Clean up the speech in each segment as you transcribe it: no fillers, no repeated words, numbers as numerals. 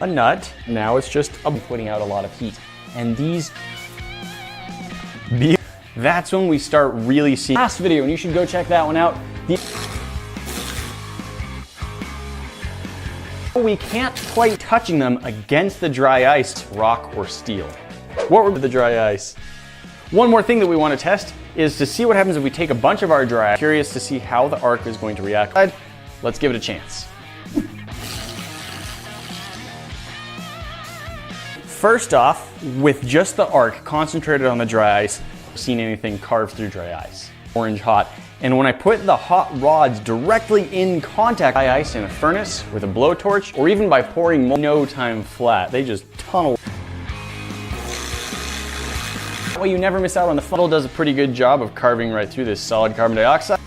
a nut. Now it's just putting out a lot of heat. And that's when we start really seeing last video, and you should go check that one out. We can't quite touching them against the dry ice, rock or steel. What were the dry ice? One more thing that we want to test is to see what happens if we take a bunch of our dry ice. Curious to see how the arc is going to react. Let's give it a chance. First off, with just the arc concentrated on the dry ice, I've seen anything carved through dry ice. Orange hot. And when I put the hot rods directly in contact with dry ice in a furnace with a blowtorch, or even by pouring no time flat, they just tunnel. That way you never miss out on the funnel. Does a pretty good job of carving right through this solid carbon dioxide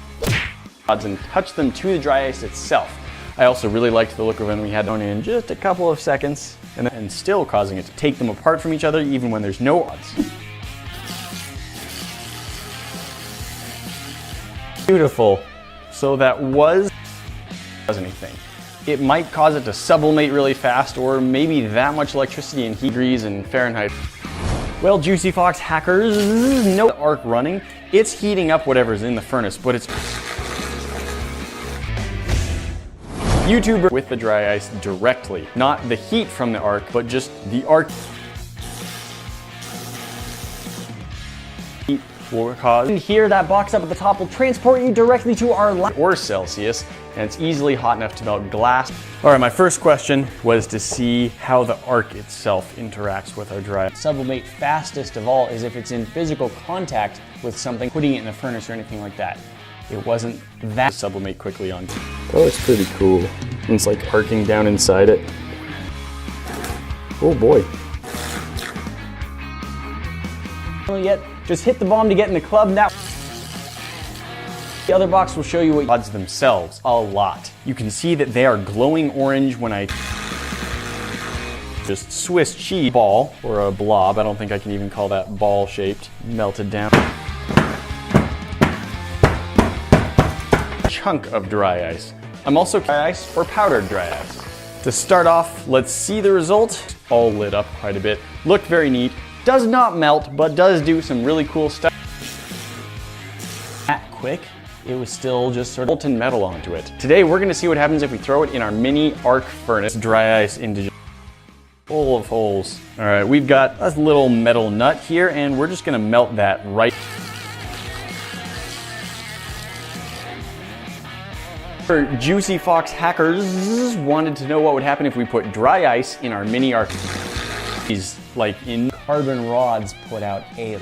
rods and touch them to the dry ice itself. I also really liked the look of when we had it in just a couple of seconds and still causing it to take them apart from each other even when there's no odds. Beautiful. So that does anything. It might cause it to sublimate really fast, or maybe that much electricity in heat degrees and Fahrenheit. Well, Juicy Fox hackers, no arc running. It's heating up whatever's in the furnace, but it's YouTuber with the dry ice directly. Not the heat from the arc, but just the arc. Heat will cause. And here, that box up at the top will transport you directly to our or Celsius, and it's easily hot enough to melt glass. All right, my first question was to see how the arc itself interacts with our dry ice. Sublimate fastest of all is if it's in physical contact with something, putting it in the furnace or anything like that. It wasn't that sublimate quickly on. Oh, it's pretty cool. It's like arcing down inside it. Oh boy. Yet, just hit the bomb to get in the club now. The other box will show you what rods themselves a lot. You can see that they are glowing orange when I just Swiss cheese ball or a blob. I don't think I can even call that ball shaped. Melted down. Chunk of dry ice. I'm also dry ice or powdered dry ice. To start off, let's see the result. All lit up quite a bit. Looked very neat. Does not melt, but does do some really cool stuff. That quick, it was still just sort of molten metal onto it. Today, we're gonna see what happens if we throw it in our mini arc furnace. Dry ice into full of holes. All right, we've got a little metal nut here, and we're just gonna melt that right. For Juicy Fox hackers wanted to know what would happen if we put dry ice in our mini arc. These like in carbon rods put out a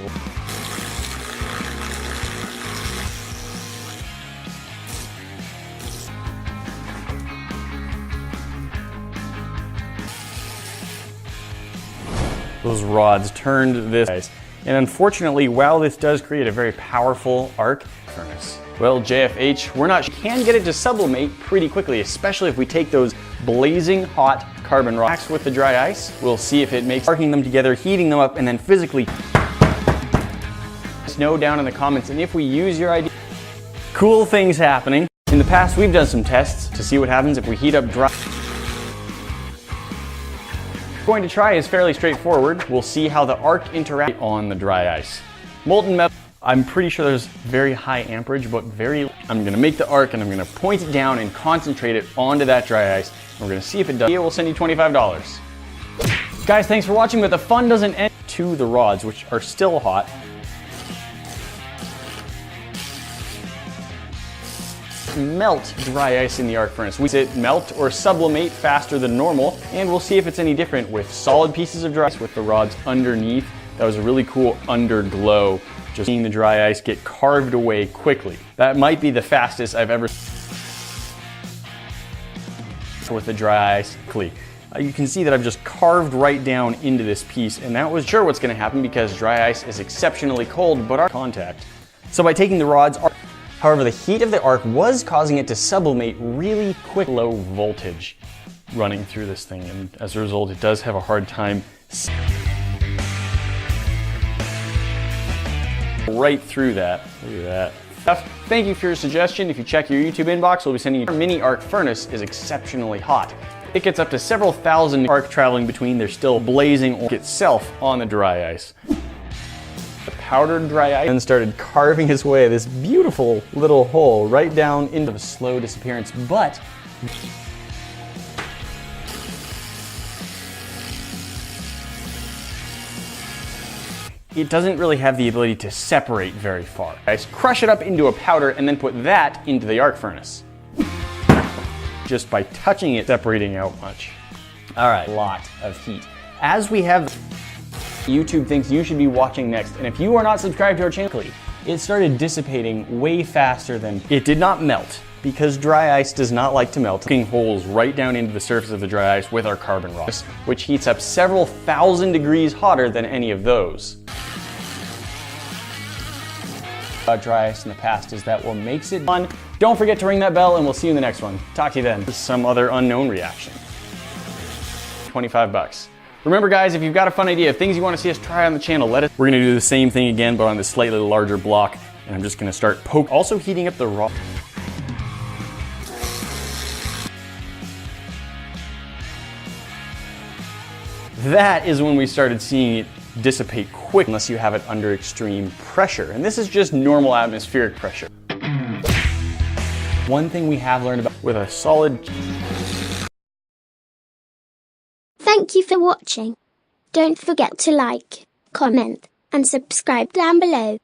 those rods turned this ice. And unfortunately, while this does create a very powerful arc furnace, well, JFH, we're not can get it to sublimate pretty quickly, especially if we take those blazing hot carbon rocks with the dry ice. We'll see if it makes arcing them together, heating them up, and then physically. Let us know down in the comments, and if we use your idea. Cool things happening. In the past, we've done some tests to see what happens if we heat up dry. Going to try is fairly straightforward. We'll see how the arc interacts on the dry ice. Molten metal. I'm pretty sure there's very high amperage, but I'm gonna make the arc and I'm gonna point it down and concentrate it onto that dry ice. And we're gonna see if it does. We'll send you $25. Guys, thanks for watching, but the fun doesn't end to the rods, which are still hot. Melt dry ice in the arc furnace. We see it melt or sublimate faster than normal, and we'll see if it's any different with solid pieces of dry ice with the rods underneath. That was a really cool underglow. Just seeing the dry ice get carved away quickly. That might be the fastest I've ever with the dry ice. You can see that I've just carved right down into this piece, and that was sure what's gonna happen because dry ice is exceptionally cold, but our contact. So by taking the rods, however, the heat of the arc was causing it to sublimate really quick, low voltage running through this thing, and as a result, it does have a hard time right through that. Look at that. Thank you for your suggestion. If you check your YouTube inbox, we'll be sending you our mini arc furnace is exceptionally hot. It gets up to several thousand arc traveling between. They're still blazing itself on the dry ice. The powdered dry ice then started carving his way this beautiful little hole right down into a slow disappearance, but it doesn't really have the ability to separate very far. Ice, crush it up into a powder and then put that into the arc furnace. Just by touching it, separating out much. All right, lot of heat. As we have, YouTube thinks you should be watching next, and if you are not subscribed to our channel, it started dissipating way faster than it did not melt, because dry ice does not like to melt, poking holes right down into the surface of the dry ice with our carbon rocks, which heats up several thousand degrees hotter than any of those. About dry ice in the past is that what makes it fun. Don't forget to ring that bell and we'll see you in the next one. Talk to you then. Some other unknown reaction. 25 bucks. Remember guys, if you've got a fun idea of things you want to see us try on the channel, let us. We're gonna do the same thing again, but on this slightly larger block. And I'm just gonna start also heating up the raw. That is when we started seeing it dissipate quick unless you have it under extreme pressure. And this is just normal atmospheric pressure. One thing we have learned about with a solid... Thank you for watching. Don't forget to like, comment, and subscribe down below.